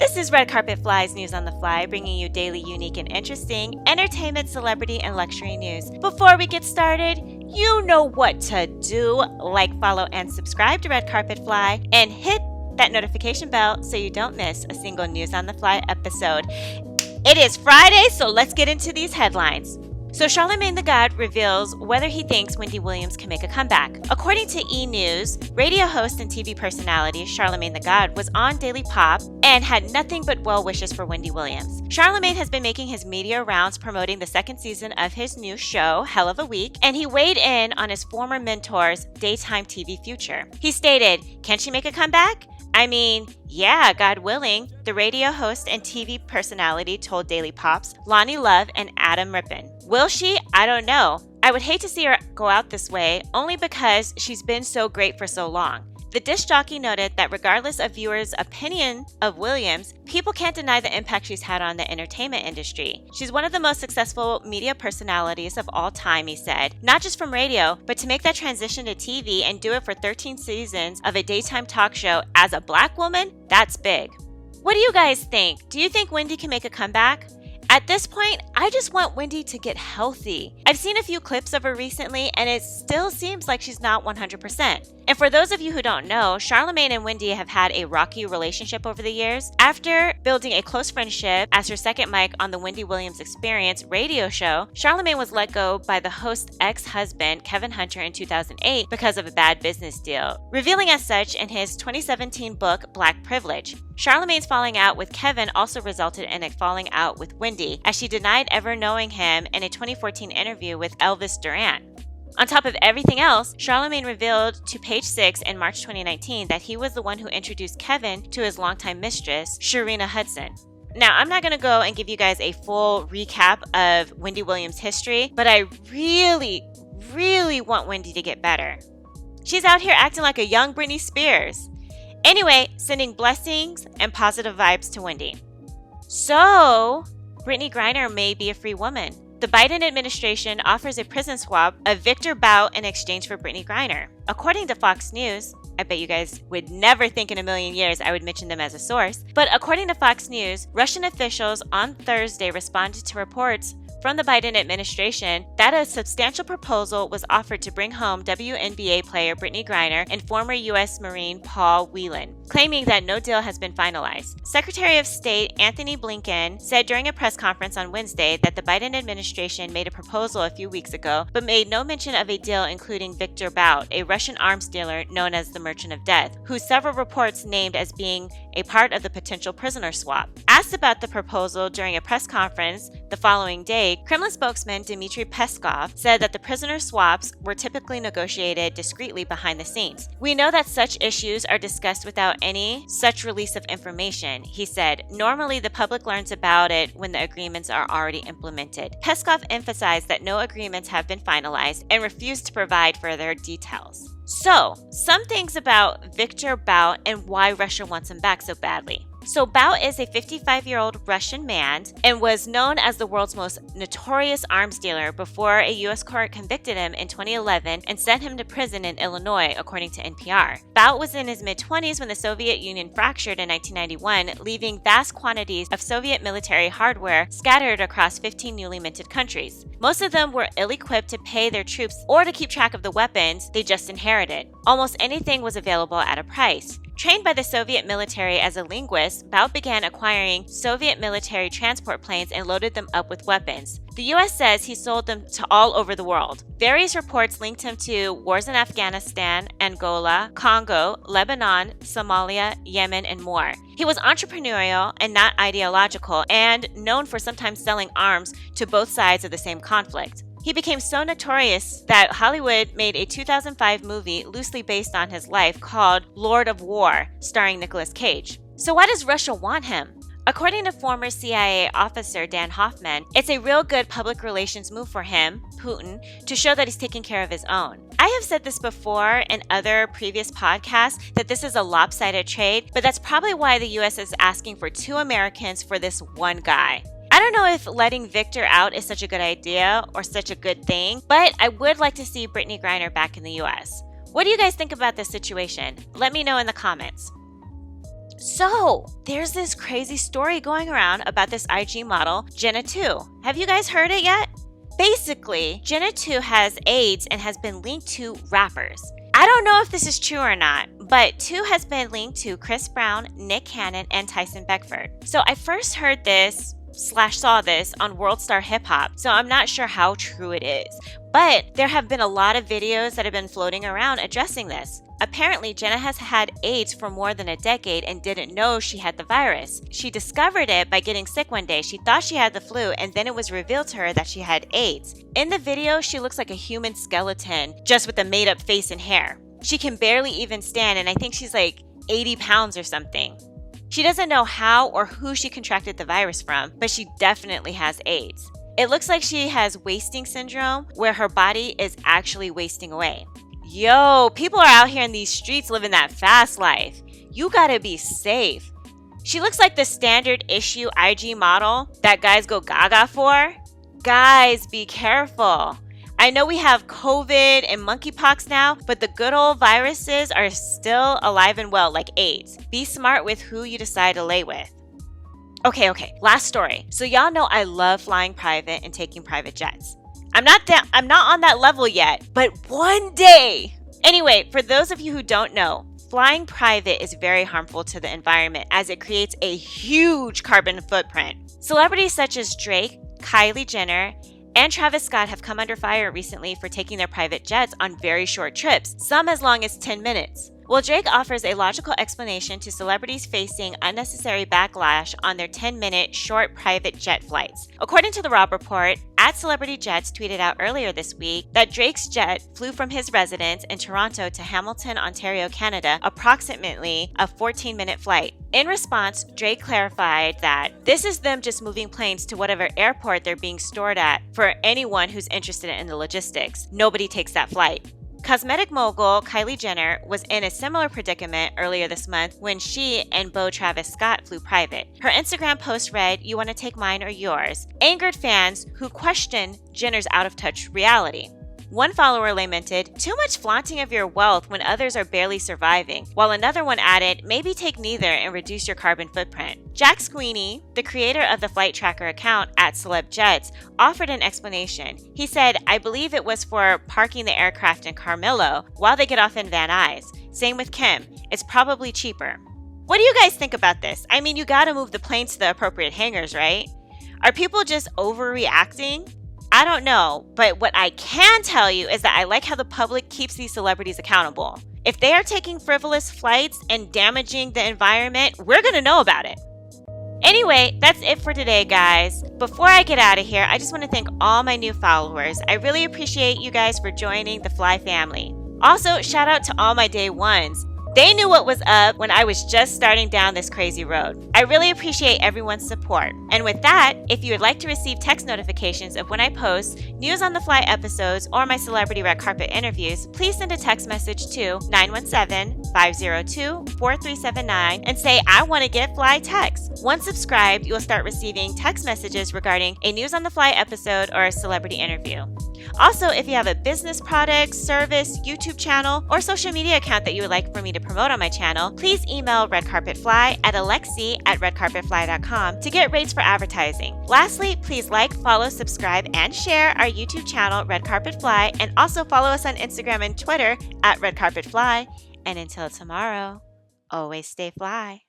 This is Red Carpet Fly's News on the Fly, bringing you daily, unique, and interesting entertainment, celebrity, and luxury news. Before we get started, you know what to do. Like, follow, and subscribe to Red Carpet Fly, and hit that notification bell so you don't miss a single News on the Fly episode. It is Friday, so let's get into these headlines. So Charlamagne The God reveals whether he thinks Wendy Williams can make a comeback. According to E! News, radio host and TV personality Charlamagne The God was on Daily Pop and had nothing but well wishes for Wendy Williams. Charlamagne has been making his media rounds promoting the second season of his new show, Hell of a Week, and he weighed in on his former mentor's daytime TV future. He stated, "Can she make a comeback? I mean, yeah, God willing," the radio host and TV personality told Daily Pop's Lonnie Love and Adam Rippon. Will she? I don't know. I would hate to see her go out this way, only because she's been so great for so long. The disc jockey noted that regardless of viewers' opinion of Williams, people can't deny the impact she's had on the entertainment industry. She's one of the most successful media personalities of all time, he said. Not just from radio, but to make that transition to TV and do it for 13 seasons of a daytime talk show as a Black woman, that's big. What do you guys think? Do you think Wendy can make a comeback? At this point, I just want Wendy to get healthy. I've seen a few clips of her recently, and it still seems like she's not 100%. And for those of you who don't know, Charlamagne and Wendy have had a rocky relationship over the years. After building a close friendship as her second mic on the Wendy Williams Experience radio show, Charlamagne was let go by the host's ex-husband, Kevin Hunter, in 2008 because of a bad business deal, revealing as such in his 2017 book, Black Privilege. Charlamagne's falling out with Kevin also resulted in a falling out with Wendy, as she denied ever knowing him in a 2014 interview with Elvis Duran. On top of everything else, Charlamagne revealed to Page Six in March 2019 that he was the one who introduced Kevin to his longtime mistress, Sharina Hudson. Now, I'm not going to go and give you guys a full recap of Wendy Williams' history, but I really want Wendy to get better. She's out here acting like a young Britney Spears. Anyway, sending blessings and positive vibes to Wendy. So, Brittany Griner may be a free woman. The Biden administration offers a prison swap of Victor Bout in exchange for Brittany Griner. According to Fox News, I bet you guys would never think in a million years I would mention them as a source, but according to Fox News, Russian officials on Thursday responded to reports from the Biden administration that a substantial proposal was offered to bring home WNBA player Brittany Griner and former U.S. Marine Paul Whelan, claiming that no deal has been finalized. Secretary of State Anthony Blinken said during a press conference on Wednesday that the Biden administration made a proposal a few weeks ago, but made no mention of a deal including Victor Bout, a Russian arms dealer known as the Merchant of Death, who several reports named as being a part of the potential prisoner swap. Asked about the proposal during a press conference the following day, Kremlin spokesman Dmitry Peskov said that the prisoner swaps were typically negotiated discreetly behind the scenes. "We know that such issues are discussed without any such release of information," he said. "Normally, the public learns about it when the agreements are already implemented." Peskov emphasized that no agreements have been finalized and refused to provide further details. So, some things about Victor Bout and why Russia wants him back so badly. So Bout is a 55-year-old Russian man and was known as the world's most notorious arms dealer before a U.S. court convicted him in 2011 and sent him to prison in Illinois, according to NPR. Bout was in his mid-20s when the Soviet Union fractured in 1991, leaving vast quantities of Soviet military hardware scattered across 15 newly minted countries. Most of them were ill-equipped to pay their troops or to keep track of the weapons they just inherited. Almost anything was available at a price. Trained by the Soviet military as a linguist, Bout began acquiring Soviet military transport planes and loaded them up with weapons. The U.S. says he sold them to all over the world. Various reports linked him to wars in Afghanistan, Angola, Congo, Lebanon, Somalia, Yemen, and more. He was entrepreneurial and not ideological, and known for sometimes selling arms to both sides of the same conflict. He became so notorious that Hollywood made a 2005 movie loosely based on his life called Lord of War, starring Nicolas Cage. So why does Russia want him? According to former CIA officer Dan Hoffman, it's a real good public relations move for him, Putin, to show that he's taking care of his own. I have said this before in other previous podcasts that this is a lopsided trade, but that's probably why the US is asking for 2 Americans for this one guy. I don't know if letting Victor out is such a good idea or such a good thing, but I would like to see Brittany Griner back in the US. What do you guys think about this situation? Let me know in the comments. So, there's this crazy story going around about this IG model, Gena Tew. Have you guys heard it yet? Basically, Gena Tew has AIDS and has been linked to rappers. I don't know if this is true or not, but Tew has been linked to Chris Brown, Nick Cannon, and Tyson Beckford. So I first heard this / saw this on World Star Hip Hop, so I'm not sure how true it is. But there have been a lot of videos that have been floating around addressing this. Apparently, Gena has had AIDS for more than a decade and didn't know she had the virus. She discovered it by getting sick one day. She thought she had the flu, and then it was revealed to her that she had AIDS. In the video, she looks like a human skeleton, just with a made-up face and hair. She can barely even stand, and I think she's like 80 pounds or something. She doesn't know how or who she contracted the virus from, but she definitely has AIDS. It looks like she has wasting syndrome, where her body is actually wasting away. Yo, people are out here in these streets living that fast life. You gotta be safe. She looks like the standard issue IG model that guys go gaga for. Guys, be careful. I know we have COVID and monkeypox now, but the good old viruses are still alive and well, like AIDS. Be smart with who you decide to lay with. Okay, last story. So y'all know I love flying private and taking private jets. I'm not on that level yet, but one day. Anyway, for those of you who don't know, flying private is very harmful to the environment as it creates a huge carbon footprint. Celebrities such as Drake, Kylie Jenner, and Travis Scott have come under fire recently for taking their private jets on very short trips, some as long as 10 minutes. Well, Drake offers a logical explanation to celebrities facing unnecessary backlash on their 10-minute short private jet flights. According to the Rob Report, @CelebrityJets tweeted out earlier this week that Drake's jet flew from his residence in Toronto to Hamilton, Ontario, Canada, approximately a 14-minute flight. In response, Drake clarified that this is them just moving planes to whatever airport they're being stored at for anyone who's interested in the logistics. Nobody takes that flight. Cosmetic mogul Kylie Jenner was in a similar predicament earlier this month when she and beau Travis Scott flew private. Her Instagram post read, "You want to take mine or yours?" angered fans who questioned Jenner's out-of-touch reality. One follower lamented, "Too much flaunting of your wealth when others are barely surviving," while another one added, "Maybe take neither and reduce your carbon footprint." Jack Sweeney, the creator of the flight tracker account @CelebJets, offered an explanation. He said, "I believe it was for parking the aircraft in Carmelo while they get off in Van Nuys. Same with Kim. It's probably cheaper." What do you guys think about this? I mean, you gotta move the planes to the appropriate hangars, right? Are people just overreacting? I don't know, but what I can tell you is that I like how the public keeps these celebrities accountable. If they are taking frivolous flights and damaging the environment, we're gonna know about it. Anyway, that's it for today, guys. Before I get out of here, I just want to thank all my new followers. I really appreciate you guys for joining the Fly family. Also, shout out to all my day ones. They knew what was up when I was just starting down this crazy road. I really appreciate everyone's support. And with that, if you would like to receive text notifications of when I post News on the Fly episodes or my celebrity red carpet interviews, please send a text message to 917-502-4379 and say, "I want to get Fly text." Once subscribed, you will start receiving text messages regarding a News on the Fly episode or a celebrity interview. Also, if you have a business product, service, YouTube channel, or social media account that you would like for me to promote on my channel, please email redcarpetfly@alexi@redcarpetfly.com to get rates for advertising. Lastly, please like, follow, subscribe, and share our YouTube channel, Red Carpet Fly, and also follow us on Instagram and Twitter @redcarpetfly. And until tomorrow, always stay fly.